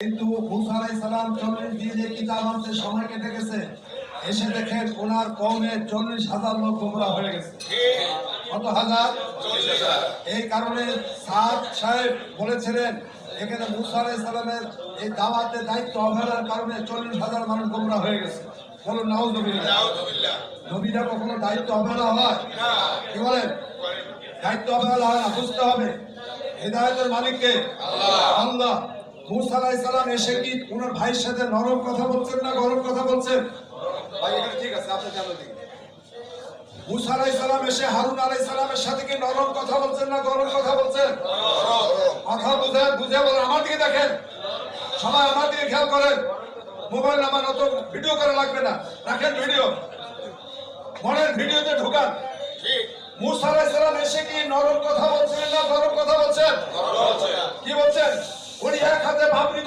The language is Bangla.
কিন্তু মুসা আলাইহিস সালাম 40 দিনে কিতাব আনতে সময় কেটে গেছে। এসে দেখেন ওনার কওমে 40,000 লোক গোমরাহ হয়ে গেছে। কত হাজার? 40,000। এই কারণে সাদ সাহেব বলেছিলেন এখানে মুসা আলাইহিস সালামের এই দাওয়াতের দায়িত্ব অবহেলার কারণে 40,000 মানুষ গোমরাহ হয়ে গেছে। বলুন নাউযুবিল্লাহ। নাউযুবিল্লাহ। নবীরা কখনো দায়িত্ব অবহেলা হয় না? কি বলেন? দায়িত্ব অবহেলা হয় না। বুঝতে হবে হেদায়েতের মালিক কে? আল্লাহ। আল্লাহ। মুসা আলাইহিস সালাম এসে কি ওনার ভাইয়ের সাথে নরম কথা বলছেন না গরম কথা বলছেন? ভাই এটা ঠিক আছে, আপনি জানেন দিন। মুসা আলাইহিস সালাম এসে হারুন আলাইহিস সালামের সাথে কি নরম কথা বলছেন না গরম কথা বলছেন? কথা বুঝে বলেন। আমার দিকে দেখেন, সবাই আমার দিকে খেয়াল করেন। মোবাইল নাম্বার অত ভিডিও করা লাগবে না, রাখেন ভিডিও, মনের ভিডিওতে ঢোকান। ঠিক। মুসা আলাইহিস সালাম এসে কি নরম কথা বলছেন না গরম কথা বলছেন? কি বলছেন? উনি এক হাতে ভাবনি